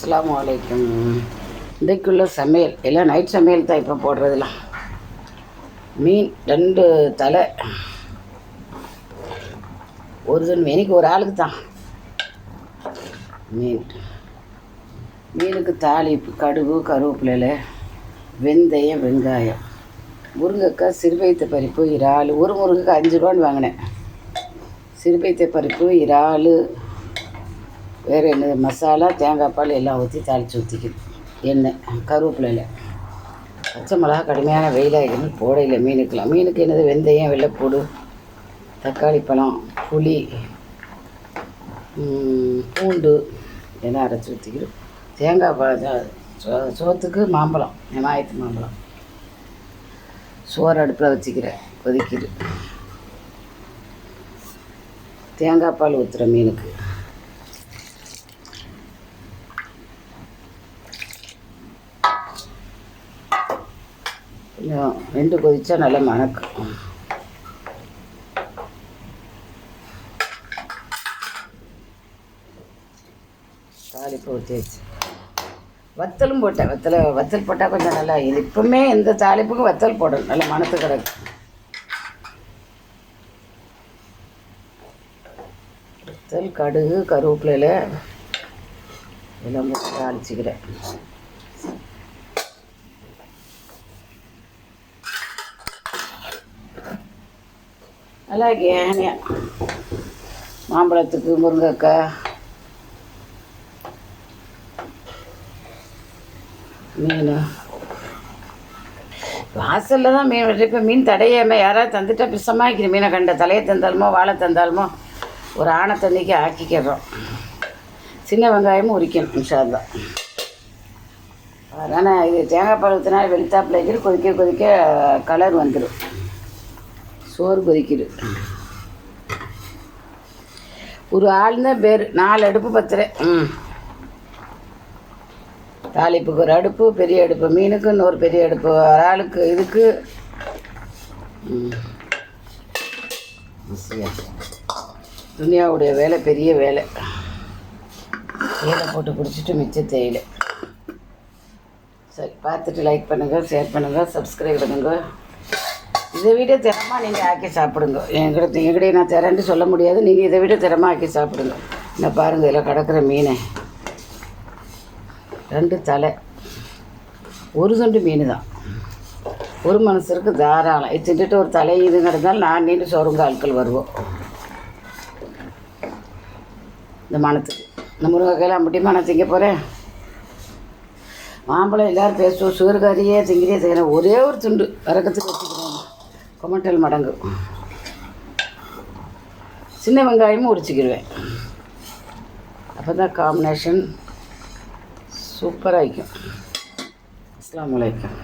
அஸ்ஸலாமு அலைக்கும். இன்றைக்குள்ள சமையல் எல்லாம் நைட் சமையல் தான் இப்போ போடுறதுலாம். மீன் 2 தலை, ஒரு தன் மீனுக்கு ஒரு ஆளுக்கு தான். மீனுக்கு தாளிப்பு கடுகு, கருவேப்பிலை, வெந்தயம், வெங்காயம், முருங்கைக்காய், சிறுபைத்த பருப்பு, இறால். ஒரு முருங்கைக்காய் 5 ரூபான்னு வாங்கினேன். சிறுபைத்த பருப்பு, இறால், வேறு என்னது மசாலா, தேங்காய் பால் எல்லாம் ஊற்றி தாளித்து ஊற்றிக்கிது. எண்ணெய், கருவேப்பிலையில், பச்சை மிளகா. கடுமையான வெயிலாகிக்கணும் போடையில் மீனுக்கெலாம். மீனுக்கு என்னது வெந்தயம், வெள்ளைப்பூடு, தக்காளி பழம், புளி, பூண்டு எல்லாம் அரைச்சி ஊற்றிக்கிடும். தேங்காய் பால் சோத்துக்கு மாம்பழம், வெங்காயத்து மாம்பழம். சோறு அடுப்பில் வச்சுக்கிறேன், கொதிக்கிது. தேங்காய் பால் ஊற்றுற மீனுக்கு. கொஞ்சம் வெந்து கொதிச்சா நல்லா மணக்கும். தாளிப்பு ஊற்றி வச்சு வத்தலும் போட்டேன். வத்தல் போட்டால் கொஞ்சம் நல்லா. இது இப்போவுமே எந்த தாளிப்புக்கும் வத்தல் போடணும், நல்லா மணத்து கிடக்கு. வத்தல், கடுகு, கருவேப்பிலையில் எல்லாம் போட்டு தாளிச்சிக்கிறேன். நல்லா கேனியாக மாம்பழத்துக்கு, முருங்கைக்காய், மீன். வாசலில் தான் மீன் வெட்டி. இப்போ மீன் தடையாமல் யாராவது தந்துட்டால் பிசமாக வைக்கிற மீனை கண்ட தலையை தந்தாலுமோ வாழை தந்தாலுமோ ஒரு ஆணை தண்ணிக்கு ஆக்கிக்கிறோம். சின்ன வெங்காயமும் உரிக்கணும் இன்ஷாஅல்லாஹ். அதனால் இது தேங்காய் பால் ஊற்றினா வெளுத்தாப்பில் வைக்கிற கொதிக்க கொதிக்க கலர் வந்துடும். சோறு கொதிக்குது. ஒரு ஆளுந்தான் பேர். 4 அடுப்பு பத்துறேன். தாளிப்புக்கு ஒரு அடுப்பு, பெரிய அடுப்பு. மீனுக்கு இன்னொரு பெரிய அடுப்பு. ஒரு ஆளுக்கு இதுக்கு துனியாவுடைய வேலை பெரிய வேலை. தேயிலை போட்டு குடிச்சிட்டு மிச்சம் தேயிலை. சரி, பார்த்துட்டு லைக் பண்ணுங்கள், ஷேர் பண்ணுங்கள், சப்ஸ்கிரைப் பண்ணுங்கள். இதை விட திறமாக நீங்கள் ஆக்கி சாப்பிடுங்க. என்கிட்ட நான் திறன்ட்டு சொல்ல முடியாது. நீங்கள் இதை விட திறமாக ஆக்கி சாப்பிடுங்க. இந்த பாருங்கள், இதில் கிடக்கிற மீனை 2 தலை, ஒரு துண்டு மீன் தான். ஒரு மனுஷருக்கு தாராளம். இது தின்னுட்டு ஒரு தலை இது கிடந்தாலும் நான் நீண்டு சொருங்க ஆட்கள் வருவோம். இந்த மனத்துக்கு இந்த முருங்கைக்காயெல்லாம் அப்படிமா நான் திங்க போகிறேன். மாம்பழம் எல்லோரும் பேசுவோம். சுகர்காரியே திங்கிறே திங்கிறேன். ஒரே ஒரு துண்டு வரக்கத்துக்கு வச்சுக்கிறேன். கொமட்டல் மடங்கு. சின்ன வெங்காயமும் உரிச்சிக்கிடுவேன். அப்போ தான் காம்பினேஷன் சூப்பராக இருக்கும். அஸ்ஸலாமு அலைக்கும்.